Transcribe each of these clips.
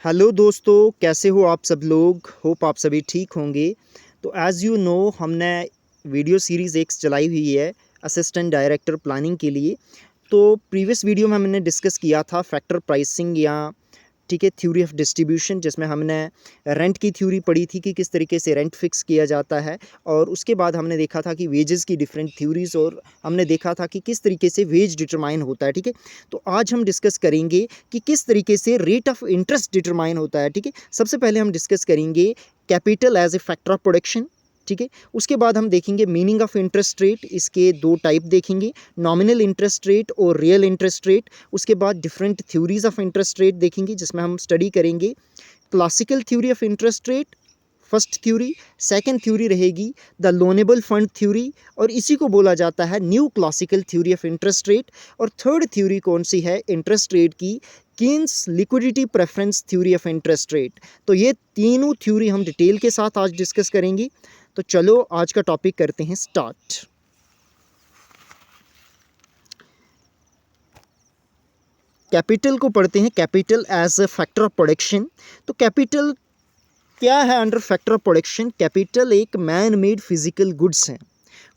Hello दोस्तों, कैसे हो आप सब लोग। होप आप सभी ठीक होंगे। तो एज़ यू नो हमने वीडियो सीरीज़ एक चलाई हुई है असिस्टेंट डायरेक्टर प्लानिंग के लिए। तो प्रीवियस वीडियो में हमने डिस्कस किया था फैक्टर प्राइसिंग या ठीक है थ्योरी ऑफ डिस्ट्रीब्यूशन, जिसमें हमने रेंट की थ्योरी पढ़ी थी कि किस तरीके से रेंट फिक्स किया जाता है। और उसके बाद हमने देखा था कि वेजेस की डिफरेंट थ्योरीज, और हमने देखा था कि किस तरीके से वेज डिटरमाइन होता है। ठीक है, तो आज हम डिस्कस करेंगे कि किस तरीके से रेट ऑफ इंटरेस्ट डिटरमाइन होता है। ठीक है, सबसे पहले हम डिस्कस करेंगे capital as a factor of production. ठीक है, उसके बाद हम देखेंगे मीनिंग ऑफ इंटरेस्ट रेट, इसके दो टाइप देखेंगे, नॉमिनल इंटरेस्ट रेट और रियल इंटरेस्ट रेट। उसके बाद different theories of interest rate देखेंगे, जिसमें हम स्टडी करेंगे classical theory of interest rate first theory, second theory रहेगी द लोनेबल फंड थ्योरी, और इसी को बोला जाता है new classical theory of interest rate. और थर्ड थ्योरी कौन सी है इंटरेस्ट रेट की, Keynes liquidity preference theory of interest rate. तो ये तीनों थ्योरी हम डिटेल के साथ आज डिस्कस करेंगे। तो चलो आज का टॉपिक करते हैं स्टार्ट। कैपिटल को पढ़ते हैं, capital as a factor of production. तो कैपिटल क्या है under factor of production. Capital एक मैन मेड फिजिकल गुड्स हैं।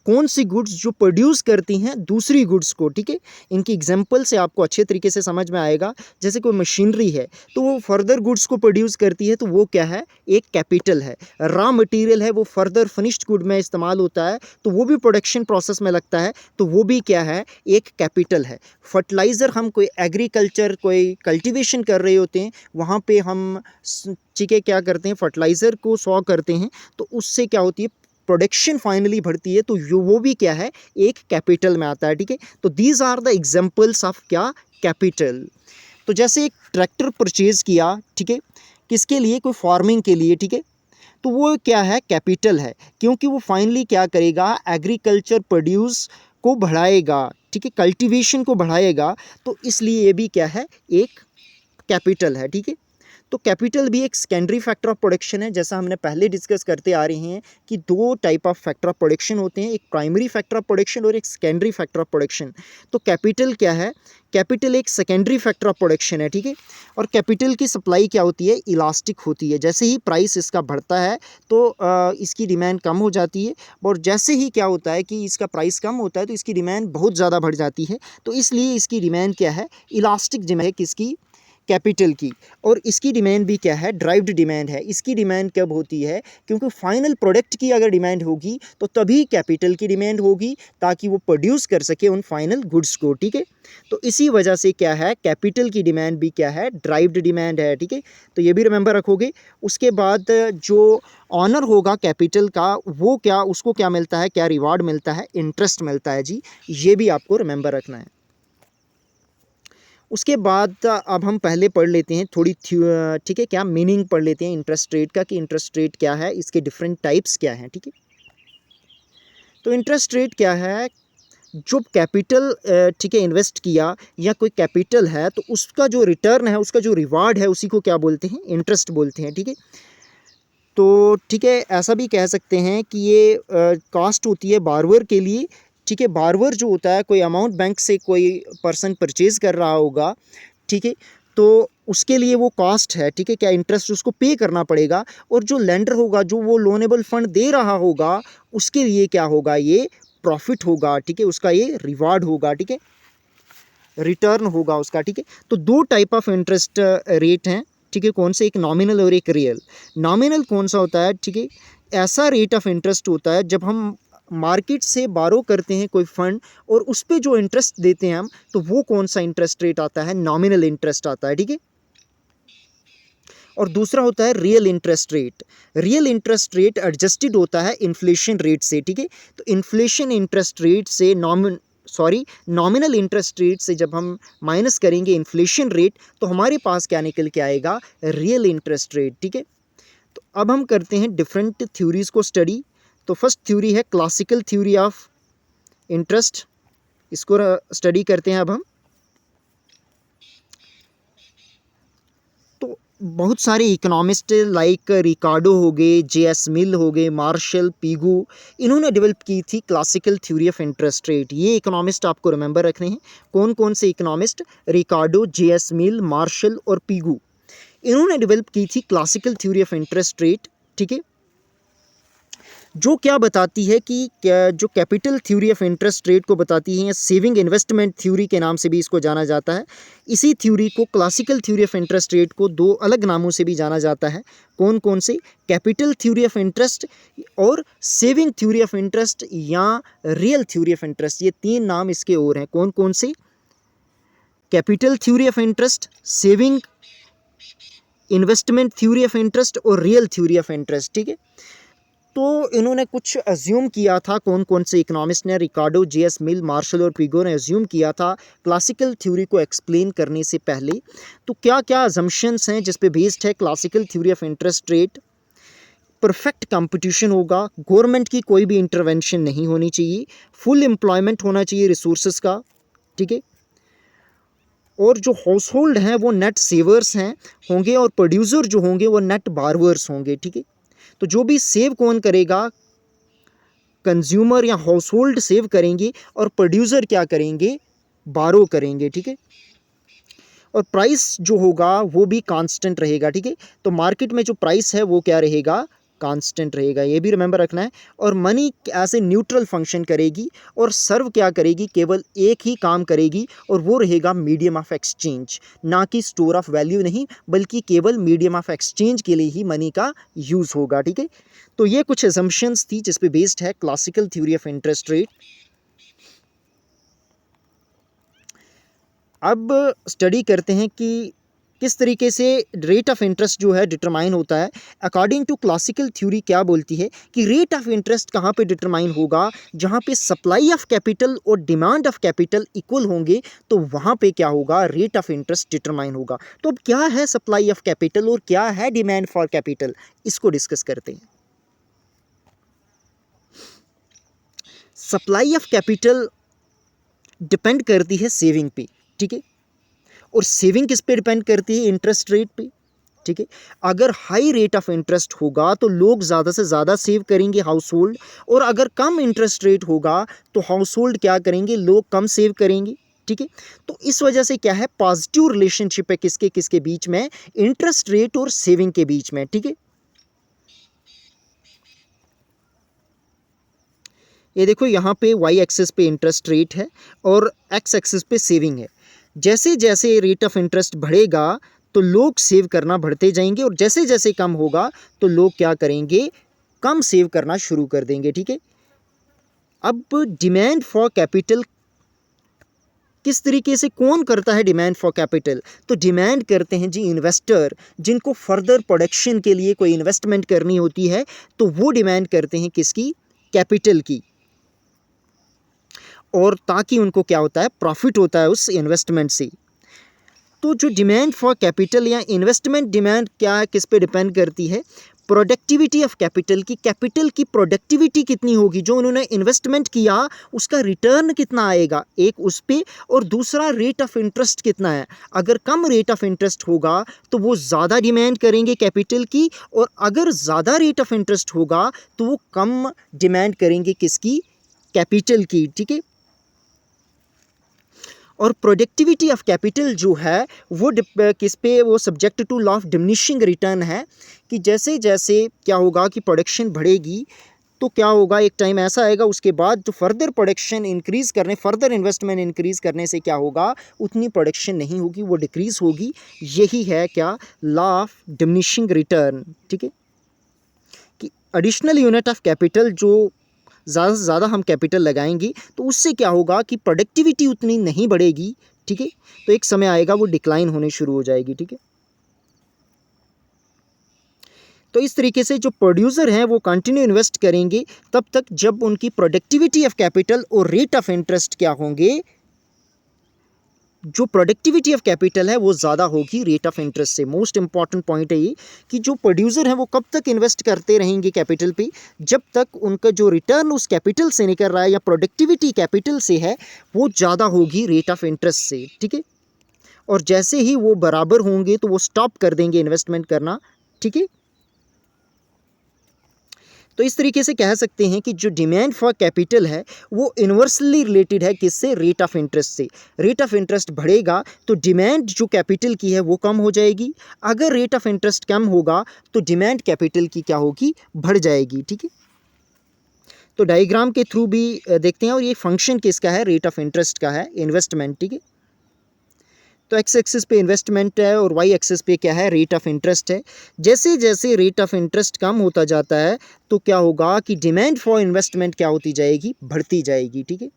कौन सी गुड्स जो प्रोड्यूस करती हैं दूसरी गुड्स को। ठीक है, इनकी एग्जांपल से आपको अच्छे तरीके से समझ में आएगा। जैसे कोई मशीनरी है तो वो फर्दर गुड्स को प्रोड्यूस करती है, तो वो क्या है, एक कैपिटल है। रॉ मटेरियल है, वो फर्दर फिनिश्ड गुड में इस्तेमाल होता है, तो वो भी प्रोडक्शन प्रोसेस में लगता है, तो वो भी क्या है, एक कैपिटल है। फर्टिलाइज़र, हम कोई एग्रीकल्चर कोई कल्टीवेशन कर रहे होते हैं, वहाँ पे हम ठीक है क्या करते हैं, फर्टिलाइज़र को सॉ करते हैं, तो उससे क्या होती है, प्रोडक्शन फाइनली बढ़ती है, तो वो भी क्या है, एक कैपिटल में आता है। ठीक है, तो these are the examples of क्या, कैपिटल। तो जैसे एक ट्रैक्टर परचेज किया, ठीक है, किसके लिए, कोई फार्मिंग के लिए। ठीक है, तो वो क्या है, कैपिटल है, क्योंकि वो फाइनली क्या करेगा, एग्रीकल्चर प्रोड्यूस को बढ़ाएगा। ठीक है, कल्टीवेशन को बढ़ाएगा, तो इसलिए ये भी क्या है, एक कैपिटल है। ठीक है, तो कैपिटल भी एक सेकेंडरी फैक्टर ऑफ प्रोडक्शन है। जैसा हमने पहले डिस्कस करते आ रहे हैं कि दो type of factor of production होते हैं, एक प्राइमरी फैक्टर ऑफ प्रोडक्शन और एक सेकेंडरी फैक्टर ऑफ प्रोडक्शन। तो कैपिटल क्या है, कैपिटल एक सेकेंडरी फैक्टर ऑफ प्रोडक्शन है। ठीक है, और कैपिटल की सप्लाई क्या होती है, इलास्टिक होती है। जैसे ही प्राइस इसका बढ़ता है तो इसकी डिमांड कम हो जाती है, और जैसे ही क्या होता है कि इसका प्राइस कम होता है तो इसकी डिमांड बहुत ज़्यादा बढ़ जाती है। तो इसलिए इसकी डिमांड क्या है, इलास्टिक डिमांड है, किसकी, कैपिटल की। और इसकी डिमांड भी क्या है, ड्राइव्ड डिमांड है। इसकी डिमांड कब होती है, क्योंकि फाइनल प्रोडक्ट की अगर डिमांड होगी तो तभी कैपिटल की डिमांड होगी, ताकि वो प्रोड्यूस कर सके उन फाइनल गुड्स को। ठीक है, तो इसी वजह से क्या है, कैपिटल की डिमांड भी क्या है, ड्राइव्ड डिमांड है। ठीक है, तो ये भी रिमेंबर रखोगे। उसके बाद जो ऑनर होगा कैपिटल का, वो क्या, उसको क्या मिलता है, क्या रिवार्ड मिलता है, इंटरेस्ट मिलता है जी। ये भी आपको रिमेंबर रखना है। उसके बाद अब हम पहले पढ़ लेते हैं थोड़ी ठीक है, क्या मीनिंग पढ़ लेते हैं इंटरेस्ट रेट का, कि इंटरेस्ट रेट क्या है, इसके डिफरेंट टाइप्स क्या हैं। ठीक है, तो इंटरेस्ट रेट क्या है, जो कैपिटल ठीक है इन्वेस्ट किया या कोई कैपिटल है, तो उसका जो रिटर्न है, उसका जो रिवार्ड है, उसी को क्या बोलते हैं, इंटरेस्ट बोलते हैं। ठीक है, तो ठीक है, ऐसा भी कह सकते हैं कि ये कॉस्ट होती है बारवर के लिए। ठीक है, बारवर जो होता है, कोई अमाउंट बैंक से कोई पर्सन परचेज कर रहा होगा, ठीक है, तो उसके लिए वो कॉस्ट है। ठीक है, क्या इंटरेस्ट उसको पे करना पड़ेगा। और जो लेंडर होगा, जो वो लोनेबल फंड दे रहा होगा, उसके लिए क्या होगा, ये प्रॉफिट होगा। ठीक है, उसका ये रिवार्ड होगा। ठीक है, रिटर्न होगा उसका। ठीक है, तो दो टाइप ऑफ इंटरेस्ट रेट हैं। ठीक है, कौन से, एक नॉमिनल और एक रियल। नॉमिनल कौन सा होता है, ठीक है, ऐसा रेट ऑफ इंटरेस्ट होता है जब हम मार्केट से बारो करते हैं कोई फंड, और उस पर जो इंटरेस्ट देते हैं हम, तो वो कौन सा इंटरेस्ट रेट आता है, नॉमिनल इंटरेस्ट आता है। ठीक है, और दूसरा होता है real interest rate. Real interest rate adjusted होता है इन्फ्लेशन रेट से। ठीक है, तो इन्फ्लेशन इंटरेस्ट रेट से नॉमिनल इंटरेस्ट रेट से जब हम माइनस करेंगे इन्फ्लेशन रेट, तो हमारे पास क्या निकल के आएगा, रियल इंटरेस्ट रेट। ठीक है, तो अब हम करते हैं डिफरेंट थ्योरीज को स्टडी। तो फर्स्ट थ्योरी है क्लासिकल थ्योरी ऑफ इंटरेस्ट, इसको स्टडी करते हैं अब हम। तो बहुत सारे इकोनॉमिस्ट लाइक रिकार्डो हो गए, जे.एस. मिल हो गए, मार्शल, पीगू, इन्होंने डेवलप की थी classical theory of interest rate. ये इकोनॉमिस्ट आपको रिमेंबर रखने हैं। कौन कौन से इकोनॉमिस्ट, रिकार्डो, जे.एस. मिल, मार्शल और पीगू, इन्होंने डेवलप की थी classical theory of interest rate, ठीक है, जो क्या बताती है कि जो capital theory of interest rate को बताती है, या सेविंग इन्वेस्टमेंट थ्योरी के नाम से भी इसको जाना जाता है। इसी थ्योरी को, classical theory of interest rate को, दो अलग नामों से भी जाना जाता है। कौन कौन से? कैपिटल थ्योरी ऑफ इंटरेस्ट और सेविंग थ्योरी ऑफ इंटरेस्ट या रियल थ्योरी ऑफ इंटरेस्ट, ये तीन नाम इसके और हैं। कौन कौन से? Capital theory of interest, saving investment theory of interest और रियल थ्योरी ऑफ इंटरेस्ट, ठीक है। तो इन्होंने कुछ अज्यूम किया था, कौन कौन से इकोनॉमिस्ट ने? रिकार्डो, जे.एस. मिल, मार्शल और पिगो ने अज्यूम किया था क्लासिकल थ्योरी को एक्सप्लेन करने से पहले। तो क्या क्या अजम्पशंस हैं जिस पे बेस्ड है classical theory of interest rate? Perfect competition होगा, गवर्नमेंट की कोई भी इंटरवेंशन नहीं होनी चाहिए, फुल एम्प्लॉयमेंट होना चाहिए रिसोर्सेज का, ठीक है, और जो हाउस होल्ड हैं वो नेट सेवर्स हैं होंगे और प्रोड्यूसर जो होंगे वो नेट बारवर्स होंगे, ठीक है। तो जो भी सेव कौन करेगा? कंज्यूमर या हाउस होल्ड सेव करेंगे और प्रोड्यूसर क्या करेंगे? बारो करेंगे, ठीक है। और प्राइस जो होगा वो भी कांस्टेंट रहेगा, ठीक है। तो मार्केट में जो प्राइस है वो क्या रहेगा? कांस्टेंट रहेगा, ये भी रिमेंबर रखना है। और money as a neutral function करेगी और सर्व क्या करेगी? केवल एक ही काम करेगी और वो रहेगा मीडियम ऑफ एक्सचेंज, ना कि स्टोर ऑफ वैल्यू नहीं, बल्कि केवल मीडियम ऑफ एक्सचेंज के लिए ही मनी का यूज़ होगा, ठीक है। तो ये कुछ असम्पशंस थी जिस पे बेस्ड है classical theory of interest rate. अब स्टडी करते हैं कि किस तरीके से रेट ऑफ इंटरेस्ट जो है डिटरमाइन होता है। अकॉर्डिंग टू क्लासिकल थ्योरी क्या बोलती है कि रेट ऑफ इंटरेस्ट कहाँ पे डिटरमाइन होगा? जहाँ पे सप्लाई ऑफ कैपिटल और डिमांड ऑफ कैपिटल इक्वल होंगे, तो वहाँ पे क्या होगा? रेट ऑफ इंटरेस्ट डिटरमाइन होगा। तो अब क्या है सप्लाई ऑफ कैपिटल और क्या है डिमांड फॉर कैपिटल, इसको डिस्कस करते हैं। सप्लाई ऑफ कैपिटल डिपेंड करती है सेविंग पे, ठीक है, और सेविंग किस पे डिपेंड करती है? इंटरेस्ट रेट पे, ठीक है। अगर हाई रेट ऑफ इंटरेस्ट होगा तो लोग ज़्यादा से ज़्यादा सेव करेंगे, हाउस होल्ड, और अगर कम इंटरेस्ट रेट होगा तो हाउस होल्ड क्या करेंगे? लोग कम सेव करेंगे, ठीक है। तो इस वजह से क्या है? पॉजिटिव रिलेशनशिप है किसके किसके बीच में? इंटरेस्ट रेट और सेविंग के बीच में, ठीक है। ये देखो यहाँ पे वाई एक्सिस पे इंटरेस्ट रेट है और एक्स एक्सिस पे सेविंग है। जैसे जैसे रेट ऑफ इंटरेस्ट बढ़ेगा तो लोग सेव करना बढ़ते जाएंगे, और जैसे जैसे कम होगा तो लोग क्या करेंगे? कम सेव करना शुरू कर देंगे, ठीक है। अब डिमांड फॉर कैपिटल किस तरीके से कौन करता है डिमांड फॉर कैपिटल? तो डिमांड करते हैं जी इन्वेस्टर, जिनको फर्दर प्रोडक्शन के लिए कोई इन्वेस्टमेंट करनी होती है, तो वो डिमांड करते हैं किसकी? कैपिटल की। और ताकि उनको क्या होता है? प्रॉफिट होता है उस इन्वेस्टमेंट से। तो जो डिमांड फॉर कैपिटल या इन्वेस्टमेंट डिमांड क्या है, किस पे डिपेंड करती है? प्रोडक्टिविटी ऑफ कैपिटल की। कैपिटल की प्रोडक्टिविटी कितनी होगी, जो उन्होंने इन्वेस्टमेंट किया उसका रिटर्न कितना आएगा, एक उस पे, और दूसरा रेट ऑफ इंटरेस्ट कितना है। अगर कम रेट ऑफ इंटरेस्ट होगा तो वो ज़्यादा डिमांड करेंगे कैपिटल की, और अगर ज़्यादा रेट ऑफ इंटरेस्ट होगा तो वो कम डिमांड करेंगे किसकी? कैपिटल की, ठीक है। और प्रोडक्टिविटी ऑफ कैपिटल जो है वो किस पे? वो subject to law of diminishing return है, कि जैसे जैसे क्या होगा कि प्रोडक्शन बढ़ेगी तो क्या होगा? एक टाइम ऐसा आएगा उसके बाद जो फर्दर प्रोडक्शन इंक्रीज़ करने, फर्दर इन्वेस्टमेंट इंक्रीज़ करने से क्या होगा? उतनी प्रोडक्शन नहीं होगी, वो डिक्रीज़ होगी। यही है क्या? लॉ ऑफ डिमिनिशिंग रिटर्न, ठीक है। कि एडिशनल यूनिट ऑफ कैपिटल जो ज़्यादा से ज़्यादा हम कैपिटल लगाएंगे तो उससे क्या होगा कि प्रोडक्टिविटी उतनी नहीं बढ़ेगी, ठीक है। तो एक समय आएगा वो डिक्लाइन होने शुरू हो जाएगी, ठीक है। तो इस तरीके से जो प्रोड्यूसर हैं वो कंटिन्यू इन्वेस्ट करेंगे तब तक जब उनकी प्रोडक्टिविटी ऑफ कैपिटल और रेट ऑफ इंटरेस्ट क्या होंगे? जो प्रोडक्टिविटी ऑफ कैपिटल है वो ज़्यादा होगी रेट ऑफ इंटरेस्ट से। मोस्ट इंपॉर्टेंट पॉइंट है ये कि जो प्रोड्यूसर हैं वो कब तक इन्वेस्ट करते रहेंगे कैपिटल पे? जब तक उनका जो रिटर्न उस कैपिटल से निकल रहा है या प्रोडक्टिविटी कैपिटल से है वो ज़्यादा होगी रेट ऑफ इंटरेस्ट से, ठीक है। और जैसे ही वो बराबर होंगे तो वो स्टॉप कर देंगे इन्वेस्टमेंट करना, ठीक है। तो इस तरीके से कह सकते हैं कि जो डिमांड फॉर कैपिटल है वो इन्वर्सली रिलेटेड है किससे, रेट ऑफ इंटरेस्ट से। रेट ऑफ इंटरेस्ट बढ़ेगा तो डिमांड जो कैपिटल की है वो कम हो जाएगी, अगर रेट ऑफ इंटरेस्ट कम होगा तो डिमांड कैपिटल की क्या होगी, बढ़ जाएगी। ठीक है, तो डायग्राम के थ्रू भी देखते हैं, और ये फंक्शन किसका है, रेट ऑफ इंटरेस्ट का है, इन्वेस्टमेंट। ठीक है, तो एक्स एक्सिस पे इन्वेस्टमेंट है और वाई एक्सिस पे क्या है, रेट ऑफ इंटरेस्ट है। जैसे जैसे रेट ऑफ इंटरेस्ट कम होता जाता है तो क्या होगा कि डिमांड फॉर इन्वेस्टमेंट क्या होती जाएगी, बढ़ती जाएगी। ठीक है,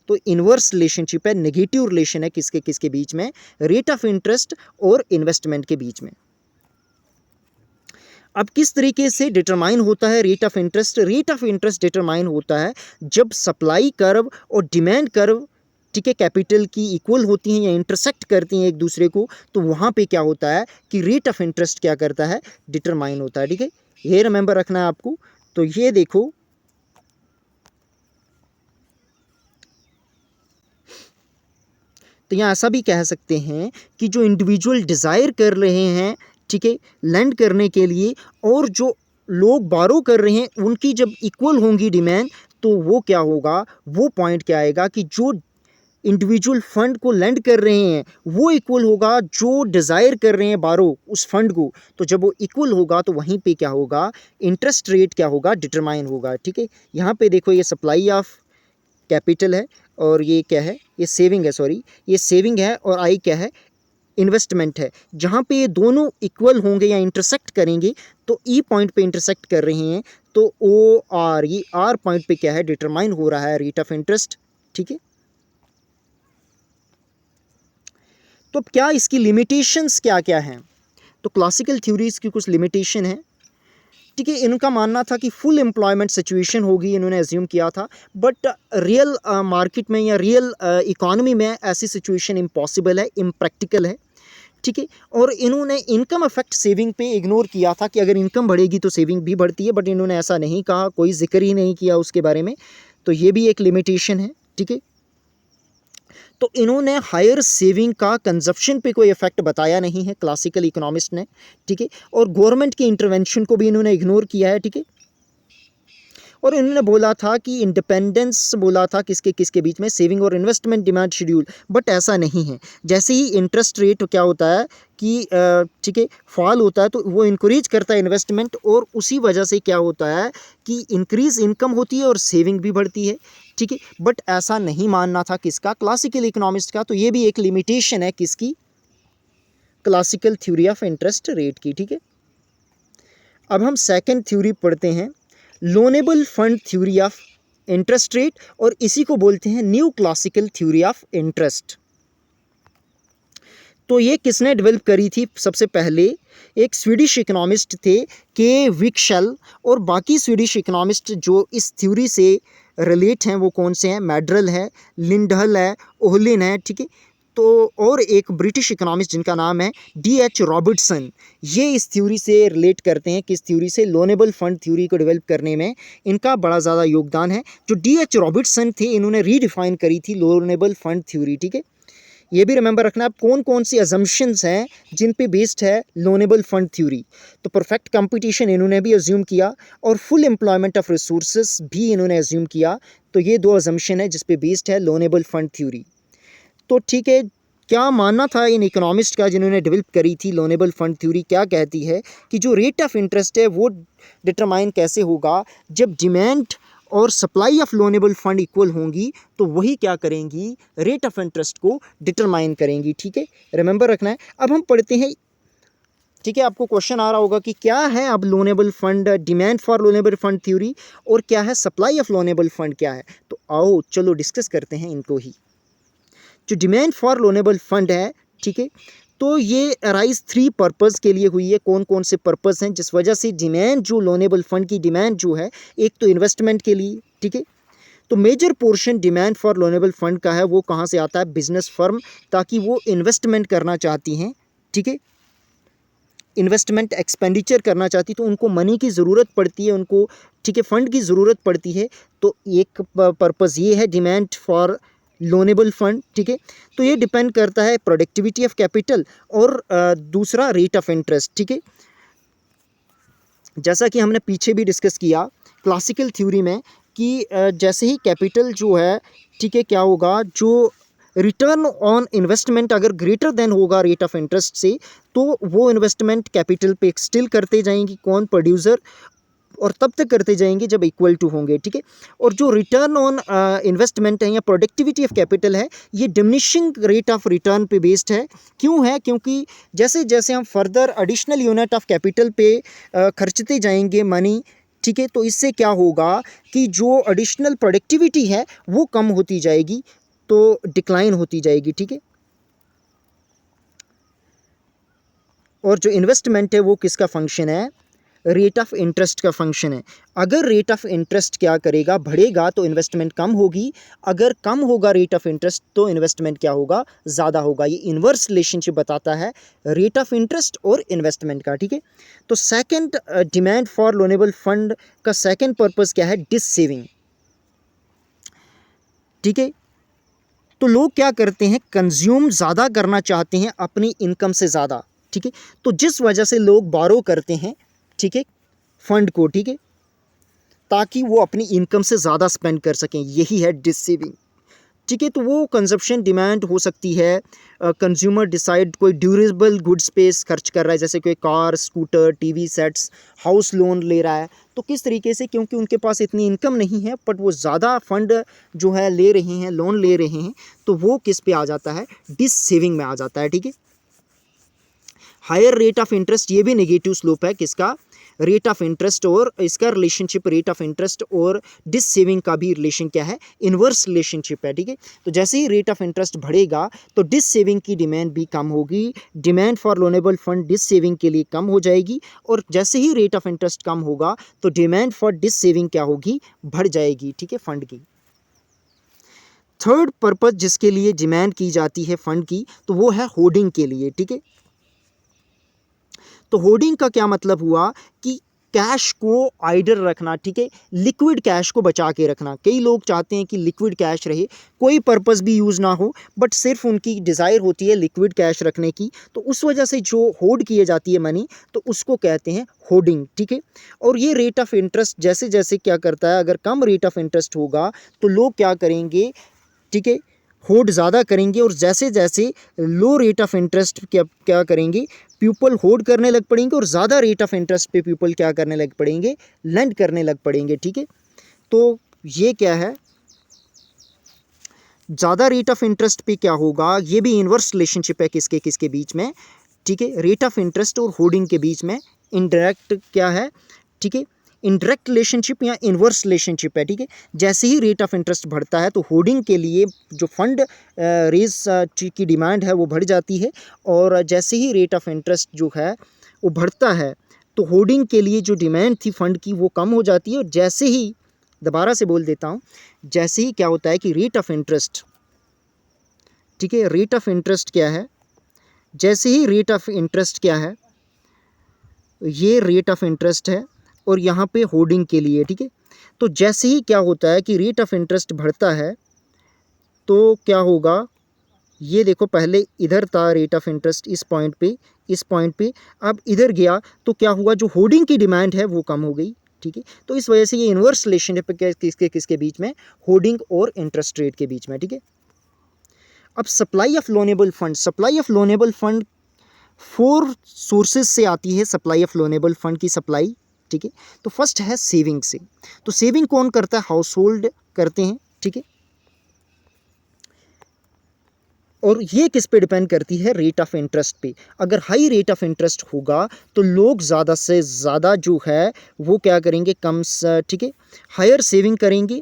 तो इन्वर्स रिलेशनशिप है, नेगेटिव रिलेशन है किसके किसके बीच में, रेट ऑफ इंटरेस्ट और इन्वेस्टमेंट के बीच में। अब किस तरीके से डिटरमाइन होता है rate of interest, rate of interest determine होता है जब सप्लाई कर्व और डिमांड कर्व, ठीक है, कैपिटल की इक्वल होती हैं या इंटरसेक्ट करती हैं एक दूसरे को, तो वहाँ पे क्या होता है कि रेट ऑफ इंटरेस्ट क्या करता है, डिटरमाइन होता है। ठीक है, ये रिमेंबर रखना है आपको। तो ये देखो, तो यहाँ ऐसा भी कह सकते हैं कि जो इंडिविजुअल डिज़ायर कर रहे हैं, ठीक है, लेंड करने के लिए, और जो लोग बारो कर रहे हैं उनकी जब इक्वल होंगी डिमांड, तो वो क्या होगा, वो पॉइंट क्या आएगा कि जो इंडिविजुअल फंड को लेंड कर रहे हैं वो इक्वल होगा जो डिज़ायर कर रहे हैं बारो उस फंड को, तो जब वो इक्वल होगा तो वहीं पे क्या होगा, इंटरेस्ट रेट क्या होगा, डिटरमाइन होगा। ठीक है, यहाँ पे देखो ये सप्लाई ऑफ कैपिटल है और ये क्या है, ये सेविंग है, सॉरी ये सेविंग है, और आई क्या है, इन्वेस्टमेंट है। जहाँ पे ये दोनों इक्वल होंगे या इंटरसेक्ट करेंगे तो ई पॉइंट पे इंटरसेक्ट कर रहे हैं, तो ओ आर, ये आर पॉइंट पे क्या है, डिटरमाइन हो रहा है रेट ऑफ इंटरेस्ट। ठीक है, तो अब क्या इसकी लिमिटेशंस क्या क्या हैं, तो क्लासिकल थ्योरीज की कुछ लिमिटेशन है। ठीक है, इनका मानना था कि फुल एम्प्लॉयमेंट सिचुएशन होगी, इन्होंने एज्यूम किया था, बट रियल मार्केट में या रियल इकोनॉमी में ऐसी सिचुएशन इम्पॉसिबल है, इम्प्रैक्टिकल है। ठीक है, और इन्होंने इनकम इफेक्ट सेविंग पे इग्नोर किया था कि अगर इनकम बढ़ेगी तो सेविंग भी बढ़ती है, बट इन्होंने ऐसा नहीं कहा, कोई जिक्र ही नहीं किया उसके बारे में, तो ये भी एक लिमिटेशन है। ठीक है, तो इन्होंने हायर सेविंग का कंजप्शन पे कोई इफेक्ट बताया नहीं है क्लासिकल इकोनॉमिस्ट ने। ठीक है, और गवर्नमेंट के इंटरवेंशन को भी इन्होंने इग्नोर किया है। ठीक है, और इन्होंने बोला था कि इंडिपेंडेंस बोला था किसके किसके बीच में, सेविंग और इन्वेस्टमेंट डिमांड शेड्यूल, बट ऐसा नहीं है। जैसे ही इंटरेस्ट रेट क्या होता है कि ठीक है फॉल होता है तो वो इंक्रीज करता है इन्वेस्टमेंट, और उसी वजह से क्या होता है कि इंक्रीज इनकम होती है और सेविंग भी बढ़ती है। ठीक है, बट ऐसा नहीं मानना था किसका, क्लासिकल इकोनॉमिस्ट का। तो ये भी एक लिमिटेशन है किसकी, classical theory of interest rate की। ठीक है, अब हम सेकंड थ्योरी पढ़ते हैं, loanable fund theory of interest rate, और इसी को बोलते हैं new classical theory of interest. तो ये किसने डेवलप करी थी, सबसे पहले एक स्वीडिश इकोनॉमिस्ट थे के विक्शल, और बाकी स्वीडिश इकोनॉमिस्ट जो इस थ्योरी से रिलेट हैं वो कौन से हैं, मैड्रल है, लिंडहल है, ओहलिन है। ठीक है, तो और एक ब्रिटिश इकोनॉमिस्ट जिनका नाम है D.H. रॉबर्टसन, ये इस थ्योरी से रिलेट करते हैं, किस थ्योरी से, लोनेबल फंड थ्योरी को डेवलप करने में इनका बड़ा ज़्यादा योगदान है। जो D.H. रॉबर्टसन थे इन्होंने रीडिफाइन करी थी लोनेबल फंड थ्योरी। ठीक है, ये भी रिमेंबर रखना आप कौन कौन सी अजम्पशंस हैं जिन पे बेस्ड है लोनेबल फंड थ्योरी। तो परफेक्ट कंपटीशन इन्होंने भी अज्यूम किया, और फुल एम्प्लॉयमेंट ऑफ रिसोर्सेज भी इन्होंने अज्यूम किया। तो ये दो अजम्पशन है जिस पे बेस्ड है लोनेबल फंड थ्योरी। तो ठीक है, क्या मानना था इन इकोनॉमिस्ट का जिन्होंने डेवलप करी थी लोनेबल फंड थ्योरी, क्या कहती है कि जो रेट ऑफ इंटरेस्ट है वो डिटरमाइन कैसे होगा, जब डिमांड और supply of loanable fund equal होंगी तो वही क्या करेंगी, रेट ऑफ इंटरेस्ट को डिटरमाइन करेंगी। ठीक है, रिमेंबर रखना है। अब हम पढ़ते हैं, ठीक है, आपको क्वेश्चन आ रहा होगा कि क्या है अब loanable fund, demand for loanable fund theory, और क्या है सप्लाई ऑफ लोनेबल फंड क्या है। तो आओ चलो डिस्कस करते हैं इनको ही। जो डिमांड फॉर लोनेबल फंड है, ठीक है, तो ये अराइज 3 पर्पज़ के लिए हुई है। कौन कौन से पर्पज़ हैं जिस वजह से डिमांड, जो लोनेबल फंड की डिमांड जो है, एक तो इन्वेस्टमेंट के लिए। ठीक है, तो major portion demand for loanable fund का है वो कहाँ से आता है, बिजनेस फर्म, ताकि वो इन्वेस्टमेंट करना चाहती हैं। ठीक है, इन्वेस्टमेंट एक्सपेंडिचर करना चाहती, तो उनको मनी की ज़रूरत पड़ती है उनको, ठीक है, फंड की ज़रूरत पड़ती है। तो एक पर्पज़ ये है डिमांड फॉर लोनेबल फंड। ठीक है, तो ये डिपेंड करता है प्रोडक्टिविटी ऑफ कैपिटल और दूसरा रेट ऑफ इंटरेस्ट। ठीक है, जैसा कि हमने पीछे भी डिस्कस किया क्लासिकल थ्योरी में कि जैसे ही कैपिटल जो है, ठीक है, क्या होगा, जो रिटर्न ऑन इन्वेस्टमेंट अगर ग्रेटर देन होगा रेट ऑफ इंटरेस्ट से, तो वो इन्वेस्टमेंट कैपिटल पे स्टिल करते जाएंगी कौन, प्रोड्यूसर, और तब तक करते जाएंगे जब इक्वल टू होंगे, ठीक है। और जो रिटर्न ऑन इन्वेस्टमेंट है या प्रोडक्टिविटी ऑफ कैपिटल है, ये डिमिनिशिंग रेट ऑफ रिटर्न पे बेस्ड है। क्यों है? क्योंकि जैसे जैसे हम further additional unit of capital पे खर्चते जाएंगे मनी, ठीक है, तो इससे क्या होगा कि जो एडिशनल प्रोडक्टिविटी है वो कम होती जाएगी, तो डिक्लाइन होती जाएगी, ठीक है। और जो इन्वेस्टमेंट है वो किसका फंक्शन है? रेट ऑफ इंटरेस्ट का फंक्शन है। अगर रेट ऑफ इंटरेस्ट क्या करेगा, बढ़ेगा, तो इन्वेस्टमेंट कम होगी, अगर कम होगा रेट ऑफ इंटरेस्ट तो इन्वेस्टमेंट क्या होगा, ज़्यादा होगा। ये इन्वर्स रिलेशनशिप बताता है रेट ऑफ इंटरेस्ट और इन्वेस्टमेंट का, ठीक है। तो second demand for loanable fund का सेकंड पर्पस क्या है? डिस सेविंग, ठीक है। तो लोग क्या करते हैं, कंज्यूम ज़्यादा करना चाहते हैं अपनी इनकम से ज़्यादा, ठीक है। तो जिस वजह से लोग बारो करते हैं, ठीक है, फंड को, ठीक है, ताकि वो अपनी इनकम से ज़्यादा स्पेंड कर सकें, यही है डिस सेविंग, ठीक है। तो वो कंजप्शन डिमांड हो सकती है, कंज्यूमर डिसाइड कोई ड्यूरेबल गुड्स पे खर्च कर रहा है, जैसे कोई car, scooter, TV sets, house loan ले रहा है, तो किस तरीके से, क्योंकि उनके पास इतनी इनकम नहीं है बट वो ज़्यादा फंड जो है ले रहे हैं, लोन ले रहे हैं, तो वो किस पे आ जाता है? डिस सेविंग में आ जाता है, ठीक है। हायर रेट ऑफ इंटरेस्ट, ये भी नेगेटिव स्लोप है किसका? रेट ऑफ इंटरेस्ट, और इसका रिलेशनशिप रेट ऑफ इंटरेस्ट और डिस सेविंग का भी रिलेशन क्या है? इन्वर्स रिलेशनशिप है, ठीक है। तो जैसे ही रेट ऑफ इंटरेस्ट बढ़ेगा तो डिस सेविंग की डिमांड भी कम होगी, demand for loanable fund dissaving के लिए कम हो जाएगी, और जैसे ही रेट ऑफ इंटरेस्ट कम होगा तो डिमांड फॉर डिस सेविंग क्या होगी? बढ़ जाएगी, ठीक है, फंड की। थर्ड पर्पज जिसके लिए डिमांड की जाती है फंड की, तो वो है होर्डिंग के लिए, ठीक है। तो होर्डिंग का क्या मतलब हुआ कि कैश को आइडल रखना, ठीक है, लिक्विड कैश को बचा के रखना। कई लोग चाहते हैं कि लिक्विड कैश रहे, कोई पर्पस भी यूज़ ना हो, बट सिर्फ उनकी डिज़ायर होती है लिक्विड कैश रखने की, तो उस वजह से जो होल्ड किए जाती है मनी, तो उसको कहते हैं होर्डिंग, ठीक है। और ये रेट ऑफ इंटरेस्ट जैसे जैसे क्या करता है, अगर कम रेट ऑफ इंटरेस्ट होगा तो लोग क्या करेंगे, ठीक है, होल्ड ज़्यादा करेंगे, और जैसे जैसे लो रेट ऑफ इंटरेस्ट क्या क्या करेंगे, पीपल होल्ड करने लग पड़ेंगे, और ज़्यादा रेट ऑफ इंटरेस्ट पे पीपल क्या करने लग पड़ेंगे? लेंड करने लग पड़ेंगे, ठीक है। तो ये क्या है, ज़्यादा रेट ऑफ इंटरेस्ट पे क्या होगा, ये भी इन्वर्स रिलेशनशिप है किसके किसके बीच में, ठीक है, रेट ऑफ इंटरेस्ट और होल्डिंग के बीच में इनडायरेक्ट क्या है, ठीक है, इनडायरेक्ट रिलेशनशिप या इन्वर्स रिलेशनशिप है, ठीक है। जैसे ही रेट ऑफ इंटरेस्ट बढ़ता है तो होर्डिंग के लिए जो फंड रेज की डिमांड है वो बढ़ जाती है, और जैसे ही रेट ऑफ इंटरेस्ट जो है वो बढ़ता है तो होर्डिंग के लिए जो डिमांड थी फंड की वो कम हो जाती है। और जैसे ही, दोबारा से बोल देता हूँ, जैसे ही क्या होता है कि रेट ऑफ इंटरेस्ट, ठीक है, रेट ऑफ इंटरेस्ट क्या है, जैसे ही रेट ऑफ इंटरेस्ट क्या है, ये रेट ऑफ इंटरेस्ट है, और यहाँ पे होर्डिंग के लिए, ठीक है। तो जैसे ही क्या होता है कि रेट ऑफ इंटरेस्ट बढ़ता है तो क्या होगा, ये देखो पहले इधर था रेट ऑफ इंटरेस्ट इस पॉइंट पे, इस पॉइंट पे, अब इधर गया तो क्या हुआ, जो होर्डिंग की डिमांड है वो कम हो गई, ठीक है। तो इस वजह से ये इन्वर्स रिलेशनशिप किसके किसके बीच में? होर्डिंग और इंटरेस्ट रेट के बीच में, ठीक है। अब supply of loanable fund, supply of loanable fund 4 sources से आती है सप्लाई ऑफ लोनेबल फंड की सप्लाई, ठीक है। तो फर्स्ट है सेविंग से, तो सेविंग कौन करता है? हाउस होल्ड करते हैं, ठीक है। और ये किस पे डिपेंड करती है? रेट ऑफ इंटरेस्ट पे। अगर हाई रेट ऑफ इंटरेस्ट होगा तो लोग ज़्यादा से ज़्यादा जो है वो क्या करेंगे, कम, ठीक है, हायर सेविंग करेंगे,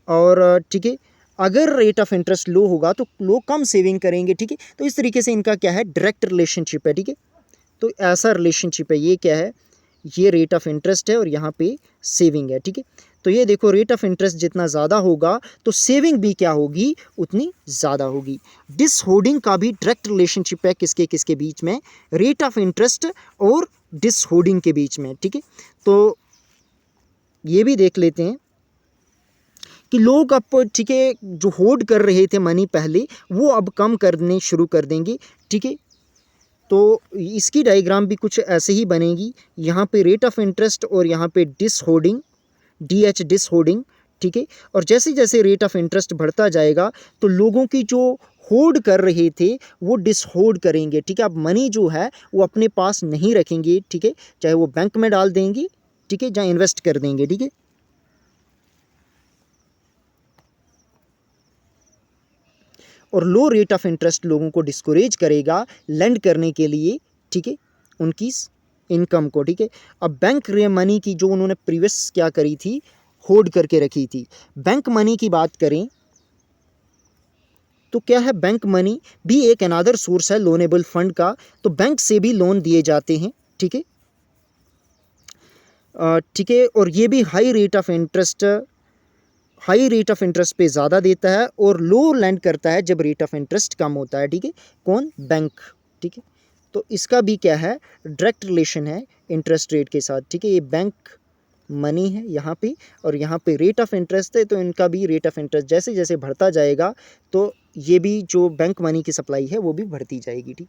और ठीक है, अगर रेट ऑफ इंटरेस्ट लो होगा तो लोग कम सेविंग करेंगे, ठीक है। तो इस तरीके से इनका क्या है, डायरेक्ट रिलेशनशिप है, ठीक है। तो ऐसा रिलेशनशिप है, ये क्या है, ये रेट ऑफ इंटरेस्ट है और यहाँ पे सेविंग है, ठीक है। तो ये देखो रेट ऑफ इंटरेस्ट जितना ज़्यादा होगा तो सेविंग भी क्या होगी, उतनी ज़्यादा होगी। डिस होर्डिंग का भी डायरेक्ट रिलेशनशिप है किसके किसके बीच में? रेट ऑफ इंटरेस्ट और डिस होर्डिंग के बीच में, ठीक है। तो ये भी देख लेते हैं कि लोग अब, ठीक है, जो होल्ड कर रहे थे मनी पहले वो अब कम करने शुरू कर देंगे, ठीक है। तो इसकी डायग्राम भी कुछ ऐसे ही बनेगी। यहाँ पे रेट ऑफ इंटरेस्ट और यहाँ पे डिसहोल्डिंग, DH डिसहोल्डिंग, ठीक है। और जैसे जैसे रेट ऑफ इंटरेस्ट बढ़ता जाएगा तो लोगों की जो होल्ड कर रहे थे वो डिसहोल्ड करेंगे, ठीक है। अब मनी जो है वो अपने पास नहीं रखेंगे, ठीक है, चाहे वो बैंक में डाल देंगे, ठीक है, जहाँ इन्वेस्ट कर देंगे, ठीक है। और लो रेट ऑफ इंटरेस्ट लोगों को डिस्करेज करेगा लेंड करने के लिए, ठीक है, उनकी इनकम को, ठीक है। अब बैंक मनी की जो उन्होंने प्रीवियस क्या करी थी, होल्ड करके रखी थी। बैंक मनी की बात करें तो क्या है, बैंक मनी भी एक अनदर सोर्स है लोनेबल फंड का। तो बैंक से भी लोन दिए जाते हैं, ठीक है, ठीक है। और ये भी हाई रेट ऑफ इंटरेस्ट पे ज़्यादा देता है और लो लैंड करता है जब रेट ऑफ इंटरेस्ट कम होता है, ठीक है। कौन, बैंक, ठीक है। तो इसका भी क्या है, डायरेक्ट रिलेशन है इंटरेस्ट रेट के साथ, ठीक है। ये बैंक मनी है यहाँ पे और यहाँ पे रेट ऑफ इंटरेस्ट है, तो इनका भी रेट ऑफ इंटरेस्ट जैसे जैसे बढ़ता जाएगा तो ये भी जो बैंक मनी की सप्लाई है वो भी बढ़ती जाएगी, ठीक।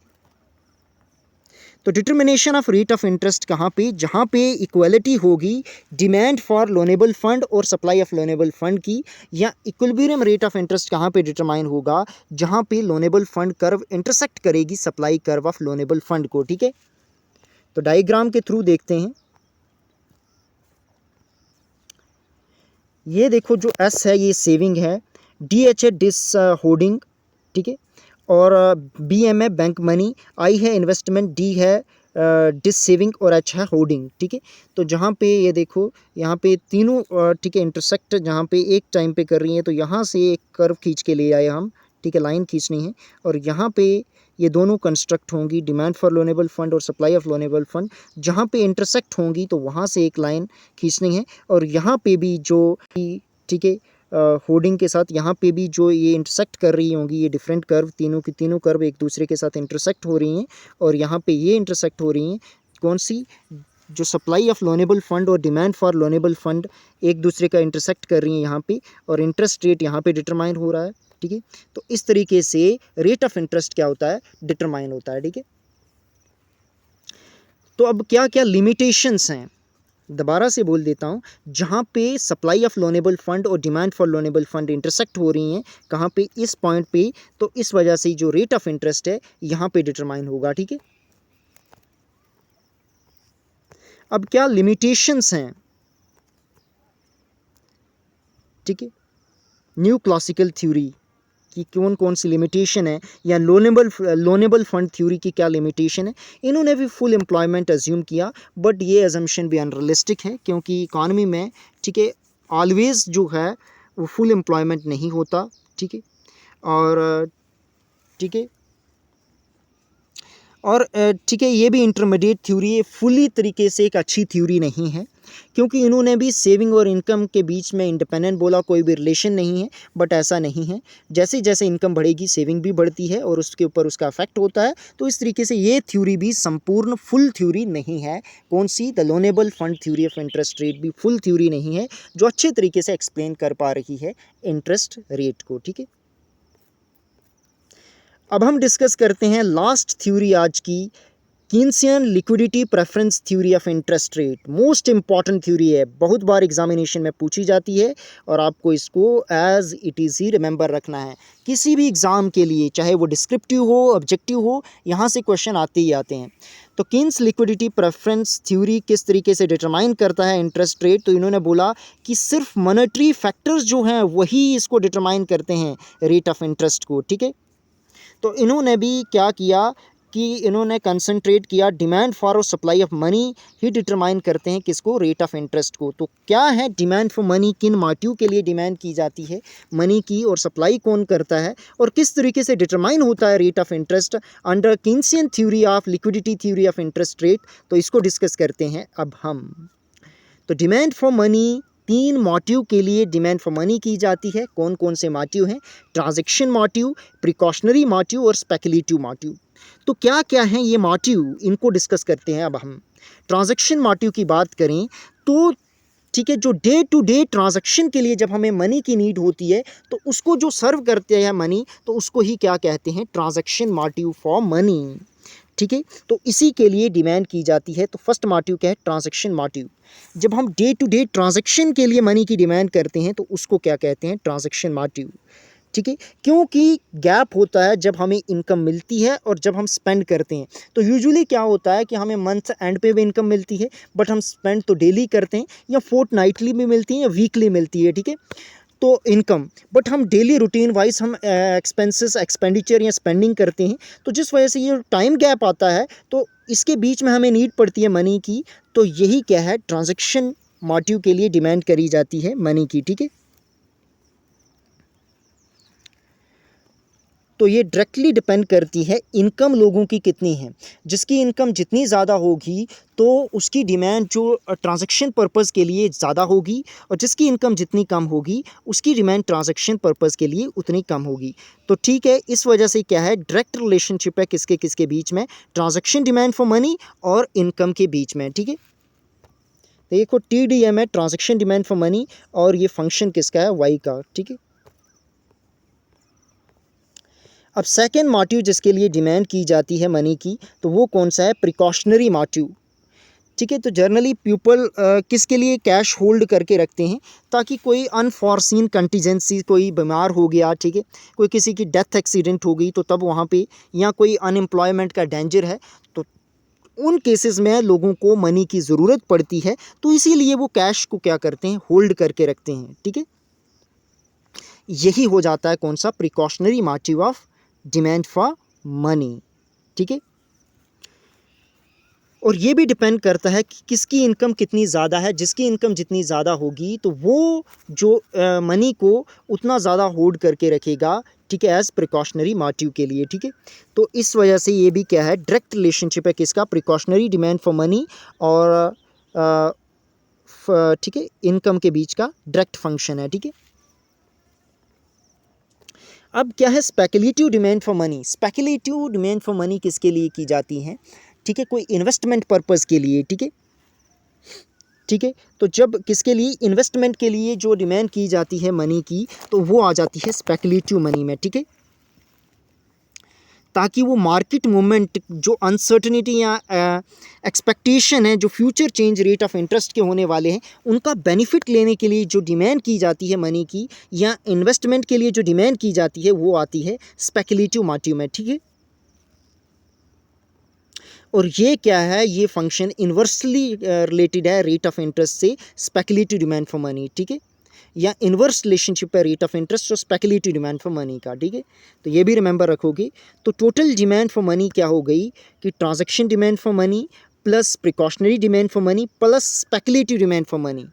तो determination of rate of interest कहाँ पे, जहाँ पे इक्वलिटी होगी डिमांड फॉर लोनेबल फंड और सप्लाई ऑफ लोनेबल फंड की, या इक्विलिब्रियम रेट ऑफ इंटरेस्ट कहाँ पे डिटरमाइन होगा, जहाँ पे लोनेबल फंड कर्व इंटरसेक्ट करेगी supply curve of loanable fund को, ठीक है। तो डायग्राम के थ्रू देखते हैं। ये देखो जो एस है ये सेविंग है, DH है डिस होल्डिंग, ठीक है, और BM है बैंक मनी, I है इन्वेस्टमेंट, D है डिस सेविंग और H है होल्डिंग, ठीक है। तो जहाँ पे ये देखो यहाँ पे तीनों ठीक है इंटरसेक्ट जहाँ पे एक टाइम पे कर रही हैं, तो यहाँ से एक कर्व खींच के ले आए हम, ठीक है, लाइन खींचनी है और यहाँ पे ये दोनों कंस्ट्रक्ट होंगी, डिमांड फॉर लोनेबल फंड और सप्लाई ऑफ लोनेबल फंड। जहाँ पे इंटरसेक्ट होंगी तो वहाँ से एक लाइन खींचनी है और यहाँ पे भी जो, ठीक है, होल्डिंग के साथ यहाँ पे भी जो ये इंटरसेक्ट कर रही होंगी, ये डिफरेंट कर्व, तीनों की तीनों कर्व एक दूसरे के साथ इंटरसेक्ट हो रही हैं और यहाँ पे ये इंटरसेक्ट हो रही हैं, कौन सी, जो सप्लाई ऑफ लोनेबल फंड और डिमांड फॉर लोनेबल फंड एक दूसरे का इंटरसेक्ट कर रही हैं यहाँ पे, और इंटरेस्ट रेट यहाँ पे डिटरमाइन हो रहा है, ठीक है। तो इस तरीके से रेट ऑफ इंटरेस्ट क्या होता है, डिटरमाइन होता है, ठीक है। तो अब क्या क्या लिमिटेशंस हैं, दोबारा से बोल देता हूँ, जहाँ पे सप्लाई ऑफ लोनेबल फंड और demand for loanable fund intersect हो रही हैं, कहाँ पे, इस पॉइंट पे, तो इस वजह से जो रेट ऑफ इंटरेस्ट है यहाँ पे डिटरमाइन होगा, ठीक है। अब क्या लिमिटेशंस हैं, ठीक है, न्यू क्लासिकल थ्योरी की कौन कौन सी लिमिटेशन है, या लोनेबल फंड थ्योरी की क्या लिमिटेशन है। इन्होंने भी फुल एम्प्लॉयमेंट अज्यूम किया, बट ये अजम्पशन भी अनरियलिस्टिक है, क्योंकि इकॉनमी में, ठीक है, ऑलवेज जो है वो फुल एम्प्लॉयमेंट नहीं होता, ठीक है। और ठीक है, और ठीक है, ये भी इंटरमीडिएट थ्योरी है, फुली तरीके से एक अच्छी थ्योरी नहीं है, क्योंकि इन्होंने भी सेविंग और इनकम के बीच में इंडिपेंडेंट बोला, कोई भी रिलेशन नहीं है, बट ऐसा नहीं है। जैसे जैसे इनकम बढ़ेगी सेविंग भी बढ़ती है और उसके ऊपर उसका इफेक्ट होता है। तो इस तरीके से ये थ्योरी भी संपूर्ण फुल थ्योरी नहीं है। कौन सी, the loanable fund theory of interest rate भी फुल थ्योरी नहीं है, जो अच्छे तरीके से एक्सप्लेन कर पा रही है इंटरेस्ट रेट को, ठीक है। अब हम डिस्कस करते हैं लास्ट थ्योरी आज की, Keynesian liquidity preference theory of interest rate. Most important theory है, बहुत बार एग्जामिनेशन में पूछी जाती है और आपको इसको एज इट इज़ ही रिमेंबर रखना है। किसी भी एग्ज़ाम के लिए, चाहे वो डिस्क्रिप्टिव हो, ऑब्जेक्टिव हो, यहाँ से क्वेश्चन आते ही आते हैं। तो कीन्स लिक्विडिटी प्रेफरेंस थ्योरी किस तरीके से डिटरमाइन करता है इंटरेस्ट रेट, तो इन्होंने बोला कि सिर्फ मॉनेटरी फैक्टर्स जो हैं वही इसको डिटरमाइन करते हैं रेट ऑफ इंटरेस्ट को, ठीक है। तो इन्होंने भी क्या किया कि इन्होंने कंसंट्रेट किया डिमांड फॉर और supply of money he determine करते हैं किसको, रेट ऑफ इंटरेस्ट को। तो क्या है डिमांड फॉर मनी, किन मोटिव के लिए डिमांड की जाती है मनी की, और सप्लाई कौन करता है, और किस तरीके से डिटरमाइन होता है rate of interest under Keynesian theory of liquidity theory of interest rate. तो इसको डिस्कस करते हैं अब हम। तो डिमांड फॉर मनी, तीन मोटिव के लिए डिमांड फॉर मनी की जाती है। कौन कौन से मोटिव हैं, ट्रांजैक्शन मोटिव, प्रिकॉशनरी मोटिव और स्पेकुलेटिव मोटिव। तो क्या क्या हैं ये मोटिव, इनको डिस्कस करते हैं अब हम। ट्रांजैक्शन मोटिव की बात करें तो ठीक है, जो डे टू डे ट्रांजैक्शन के लिए जब हमें मनी की नीड होती है तो उसको जो सर्व करते हैं मनी, तो उसको ही क्या कहते हैं, ट्रांजैक्शन मोटिव फॉर मनी। ठीक है। तो इसी के लिए डिमांड की जाती है। तो फर्स्ट मोटिव क्या है? Transaction motive. जब हम डे टू डे ट्रांजैक्शन के लिए मनी की डिमांड करते हैं तो उसको क्या कहते हैं? ट्रांजैक्शन मोटिव, ठीक है। क्योंकि गैप होता है जब हमें इनकम मिलती है और जब हम स्पेंड करते हैं। तो यूजुअली क्या होता है कि हमें मंथ एंड पे भी इनकम मिलती है, बट हम स्पेंड तो डेली करते हैं, या फोर्टनाइटली भी मिलती है या वीकली मिलती है, ठीक है। तो इनकम, बट हम डेली रूटीन वाइज हम एक्सपेंसेस एक्सपेंडिचर या स्पेंडिंग करते हैं, तो जिस वजह से ये टाइम गैप आता है तो इसके बीच में हमें नीड पड़ती है मनी की। तो यही क्या है? ट्रांजैक्शन मोटिव के लिए डिमांड करी जाती है मनी की, ठीक है। तो ये डायरेक्टली डिपेंड करती है इनकम लोगों की कितनी है। जिसकी इनकम जितनी ज़्यादा होगी तो उसकी डिमांड जो ट्रांजैक्शन पर्पज़ के लिए ज़्यादा होगी, और जिसकी इनकम जितनी कम होगी उसकी डिमांड ट्रांजैक्शन पर्पज़ के लिए उतनी कम होगी। तो ठीक है, इस वजह से क्या है? डायरेक्ट रिलेशनशिप है किसके किसके बीच में? ट्रांजैक्शन डिमांड फॉर मनी और इनकम के बीच में, ठीक है। देखो TDM है, ट्रांजैक्शन डिमांड फॉर मनी, और ये फंक्शन किसका है? वाई का, ठीक है। अब सेकेंड मोटिव जिसके लिए डिमांड की जाती है मनी की, तो वो कौन सा है? प्रिकॉशनरी मोटिव, ठीक है। तो जनरली पीपल किसके लिए कैश होल्ड करके रखते हैं? ताकि कोई अनफॉर्सीन कंटीजेंसी, कोई बीमार हो गया, ठीक है, कोई किसी की डेथ एक्सीडेंट हो गई तो तब वहाँ पे, या कोई अनएम्प्लॉयमेंट का डेंजर है, तो उन केसेस में लोगों को मनी की ज़रूरत पड़ती है, तो इसीलिए वो कैश को क्या करते हैं? होल्ड करके रखते हैं, ठीक है। यही हो जाता है कौन सा? Precautionary motive of demand for money, ठीक है। और ये भी डिपेंड करता है कि किसकी इनकम कितनी ज़्यादा है। जिसकी इनकम जितनी ज़्यादा होगी तो वो जो मनी को उतना ज़्यादा होल्ड करके रखेगा, ठीक है, एज प्रिकॉशनरी मोटिव के लिए, ठीक है। तो इस वजह से ये भी क्या है? डायरेक्ट रिलेशनशिप है किसका? प्रिकॉशनरी डिमांड फॉर मनी और ठीक है, इनकम के बीच का डायरेक्ट फंक्शन है, ठीक है। अब क्या है? Speculative demand for money. Speculative demand for money किसके लिए की जाती है? ठीक है, कोई इन्वेस्टमेंट पर्पज़ के लिए, ठीक है, ठीक है। तो जब किसके लिए? इन्वेस्टमेंट के लिए जो डिमांड की जाती है मनी की, तो वो आ जाती है स्पेकुलेटिव मनी में, ठीक है। ताकि वो मार्केट मूवमेंट, जो अनसर्टनिटी या एक्सपेक्टेशन है, जो future change rate of interest के होने वाले हैं, उनका बेनिफिट लेने के लिए जो डिमांड की जाती है मनी की, या इन्वेस्टमेंट के लिए जो डिमांड की जाती है, वो आती है स्पेकुलेटिव मोटिव में, ठीक है। और ये क्या है? ये फंक्शन इन्वर्सली रिलेटेड है रेट ऑफ इंटरेस्ट से, स्पेकुलेटिव डिमांड फॉर मनी, ठीक है, या इन्वर्स रिलेशनशिप है रेट ऑफ इंटरेस्ट और स्पेकुलेटिव डिमांड फॉर मनी का, ठीक है। तो ये भी रिमेंबर रखोगे। तो टोटल डिमांड फॉर मनी क्या हो गई? कि transaction demand for money plus precautionary demand for money plus speculative demand for money,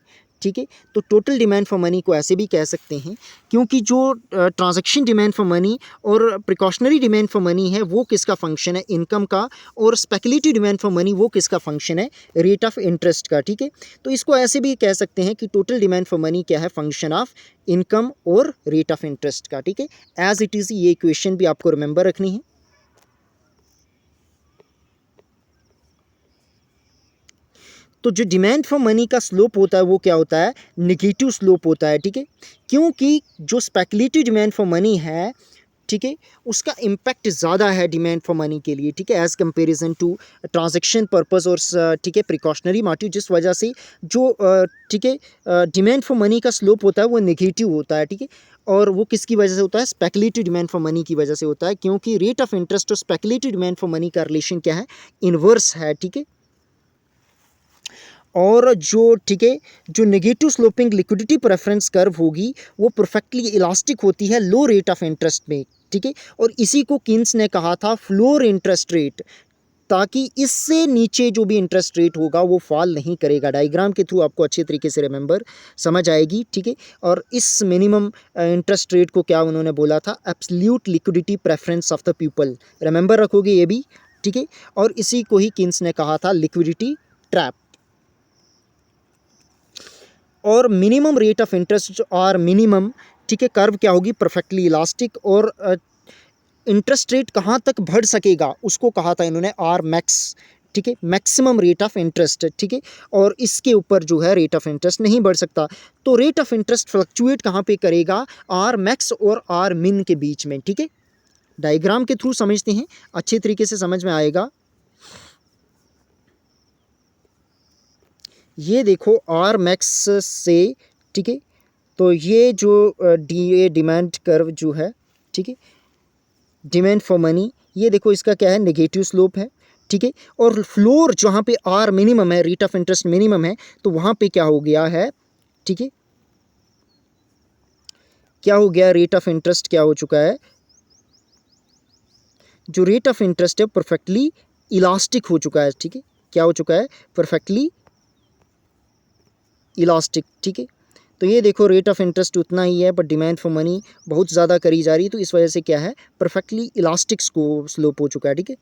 ठीक है। तो टोटल डिमांड फॉर मनी को ऐसे भी कह सकते हैं, क्योंकि जो ट्रांजैक्शन डिमांड फॉर मनी और प्रिकॉशनरी डिमांड फॉर मनी है वो किसका फंक्शन है? इनकम का। और स्पेकुलेटिव डिमांड फॉर मनी वो किसका फंक्शन है? रेट ऑफ इंटरेस्ट का, ठीक है। तो इसको ऐसे भी कह सकते हैं कि टोटल डिमांड फॉर मनी क्या है? फंक्शन ऑफ इनकम और रेट ऑफ इंटरेस्ट का, ठीक है। एज इट इज़, ये इक्वेशन भी आपको रिमेंबर रखनी है। तो जो डिमांड फॉर मनी का स्लोप होता है वो क्या होता है? निगेटिव स्लोप होता है, ठीक है। क्योंकि जो स्पेकुलेटिव डिमांड फॉर मनी है, ठीक है, उसका इम्पैक्ट ज़्यादा है डिमांड फॉर मनी के लिए, ठीक है, as comparison to transaction purpose और ठीक है, प्रिकॉशनरी मोटिव, जिस वजह से जो ठीक है, डिमांड फॉर मनी का स्लोप होता है वो नेगेटिव होता है, ठीक है। और वो किसकी वजह से होता है? स्पेकुलेटिव डिमांड फॉर मनी की वजह से होता है, क्योंकि रेट ऑफ इंटरेस्ट और स्पेकुलेटिव डिमांड फॉर मनी का रिलेशन क्या है? इन्वर्स है, ठीक है। और जो ठीक है, जो negative sloping liquidity preference curve होगी वो परफेक्टली इलास्टिक होती है लो रेट ऑफ इंटरेस्ट में, ठीक है। और इसी को किन्स ने कहा था फ्लोर इंटरेस्ट रेट, ताकि इससे नीचे जो भी इंटरेस्ट रेट होगा वो फॉल नहीं करेगा। डायग्राम के थ्रू आपको अच्छे तरीके से रिमेंबर समझ आएगी, ठीक है। और इस मिनिमम इंटरेस्ट रेट को क्या उन्होंने बोला था? Absolute liquidity preference of the people, remember रखोगे ये भी, ठीक है। और इसी को ही किन्स ने कहा था लिक्विडिटी ट्रैप। और मिनिमम रेट ऑफ इंटरेस्ट और मिनिमम, ठीक है, कर्व क्या होगी? Perfectly elastic. और इंटरेस्ट रेट कहाँ तक बढ़ सकेगा उसको कहा था इन्होंने आर मैक्स, ठीक है, मैक्सिमम रेट ऑफ इंटरेस्ट, ठीक है। और इसके ऊपर जो है रेट ऑफ इंटरेस्ट नहीं बढ़ सकता। तो रेट ऑफ इंटरेस्ट फ्लक्चुएट कहाँ पे करेगा? आर मैक्स और आर मिन के बीच में, ठीक है। डायग्राम के थ्रू समझते हैं, अच्छे तरीके से समझ में आएगा। ये देखो आर मैक्स से, ठीक है, तो ये जो डिमांड कर्व जो है, ठीक है, डिमांड फॉर मनी, ये देखो इसका क्या है, नेगेटिव स्लोप है, ठीक है। और फ्लोर जहाँ पे आर मिनिमम है, रेट ऑफ इंटरेस्ट मिनिमम है, तो वहाँ पे क्या हो गया है, ठीक है, क्या हो गया, रेट ऑफ इंटरेस्ट क्या हो चुका है, जो रेट ऑफ इंटरेस्ट है परफेक्टली इलास्टिक हो चुका है, ठीक है, क्या हो चुका है, परफेक्टली इलास्टिक, ठीक है। तो ये देखो रेट ऑफ इंटरेस्ट उतना ही है बट डिमांड फॉर मनी बहुत ज़्यादा करी जा रही है, तो इस वजह से क्या है, परफेक्टली इलास्टिक स्लोप हो चुका है, ठीक है।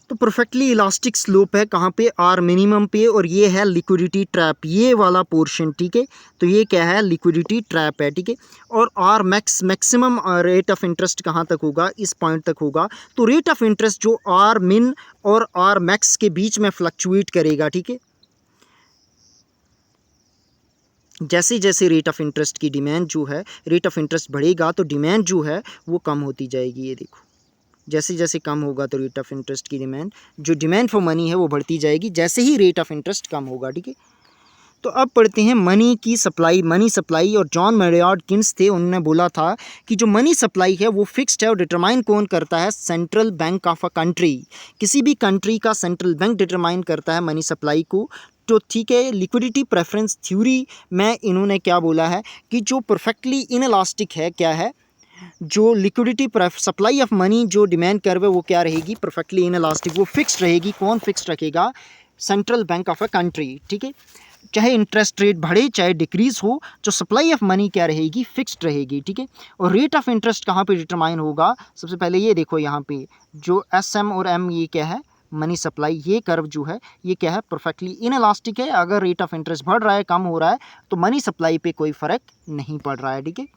तो परफेक्टली इलास्टिक स्लोप है कहाँ पे, आर मिनिमम पे, और ये है लिक्विडिटी ट्रैप, ये वाला पोर्शन, ठीक है। तो ये क्या है, लिक्विडिटी ट्रैप है, ठीक है। और R maximum rate of interest कहाँ तक होगा, इस पॉइंट तक होगा। तो रेट ऑफ इंटरेस्ट जो आर मिन और आर मैक्स के बीच में फ्लक्चुएट करेगा, ठीक है। जैसे जैसे रेट ऑफ इंटरेस्ट की डिमांड जो है, रेट ऑफ इंटरेस्ट बढ़ेगा तो डिमांड जो है वो कम होती जाएगी, ये देखो जैसे जैसे कम होगा तो रेट ऑफ इंटरेस्ट की डिमांड, जो डिमांड फॉर मनी है वो बढ़ती जाएगी जैसे ही रेट ऑफ इंटरेस्ट कम होगा, ठीक है। तो अब पढ़ते हैं मनी की सप्लाई, मनी सप्लाई। और जॉन मैरियार्ड किन्स थे, उन्होंने बोला था कि जो मनी सप्लाई है वो फिक्स्ड है और डिटरमाइन कौन करता है, central bank of a country. किसी भी कंट्री का सेंट्रल बैंक डिटरमाइन करता है मनी सप्लाई को। तो ठीक है, लिक्विडिटी प्रेफरेंस थ्योरी में इन्होंने क्या बोला है कि जो परफेक्टली इनइलास्टिक है, क्या है, जो लिक्विडिटी सप्लाई ऑफ मनी जो डिमांड कर्व है वो क्या रहेगी, परफेक्टली इनइलास्टिक, वो फिक्स्ड रहेगी। कौन फिक्स्ड रखेगा, central bank of a country, ठीक है। चाहे इंटरेस्ट रेट बढ़े चाहे डिक्रीज हो, जो सप्लाई ऑफ मनी क्या रहेगी, फिक्स्ड रहेगी, ठीक है। और रेट ऑफ इंटरेस्ट कहाँ पे डिटरमाइन होगा, सबसे पहले ये देखो यहाँ पे जो एस एम और एम, ये क्या है, मनी सप्लाई, ये कर्व जो है ये क्या है, परफेक्टली इनइलास्टिक है। अगर रेट ऑफ इंटरेस्ट बढ़ रहा है, कम हो रहा है, तो मनी सप्लाई पे कोई फर्क नहीं पड़ रहा है, ठीक है।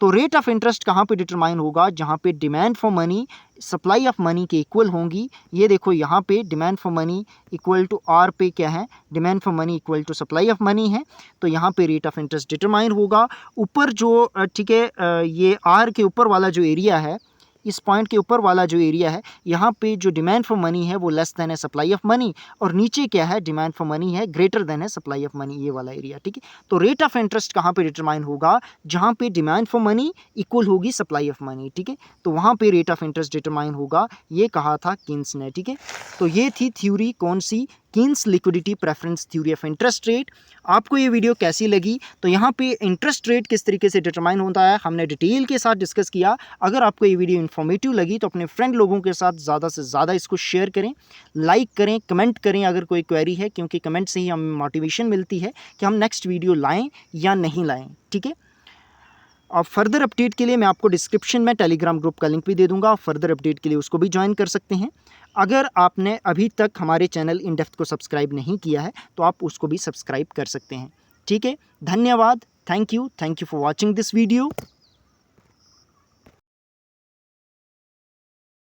तो रेट ऑफ इंटरेस्ट कहाँ पे डिटरमाइन होगा, जहाँ पे demand for money supply of money के इक्वल होंगी। ये देखो यहाँ पे demand for money equal to R पे क्या है, demand for money equal to supply of money है। तो यहाँ पे रेट ऑफ इंटरेस्ट डिटरमाइन होगा। ऊपर जो ठीक है, ये आर के ऊपर वाला जो एरिया है, इस पॉइंट के ऊपर वाला जो एरिया है, यहाँ पे जो डिमांड फॉर मनी है वो लेस देन है सप्लाई ऑफ मनी, और नीचे क्या है, डिमांड फॉर मनी है ग्रेटर देन है सप्लाई ऑफ मनी, ये वाला एरिया, ठीक है। तो रेट ऑफ इंटरेस्ट कहाँ पे डिटरमाइन होगा, जहाँ पे डिमांड फॉर मनी इक्वल होगी सप्लाई ऑफ मनी, ठीक है। तो वहाँ पे रेट ऑफ इंटरेस्ट डिटरमाइन होगा, ये कहा था किन्स ने, ठीक है। तो ये थी थ्योरी, कौन सी, Keynes liquidity preference theory of interest rate. आपको ये वीडियो कैसी लगी, तो यहाँ पे इंटरेस्ट रेट किस तरीके से डिटरमाइन होता है हमने डिटेल के साथ डिस्कस किया। अगर आपको ये वीडियो इन्फॉर्मेटिव लगी तो अपने फ्रेंड लोगों के साथ ज़्यादा से ज़्यादा इसको शेयर करें, लाइक करें, कमेंट करें अगर कोई क्वेरी है, क्योंकि कमेंट से ही हमें मोटिवेशन मिलती है कि हम नेक्स्ट वीडियो लाएँ या नहीं लाएँ, ठीक है। और फर्दर अपडेट के लिए मैं आपको डिस्क्रिप्शन में टेलीग्राम ग्रुप का लिंक भी दे दूंगा, आप फर्दर अपडेट के लिए उसको भी ज्वाइन कर सकते हैं। अगर आपने अभी तक हमारे चैनल इन डेप्थ को सब्सक्राइब नहीं किया है तो आप उसको भी सब्सक्राइब कर सकते हैं, ठीक है। धन्यवाद, thank you for watching this video.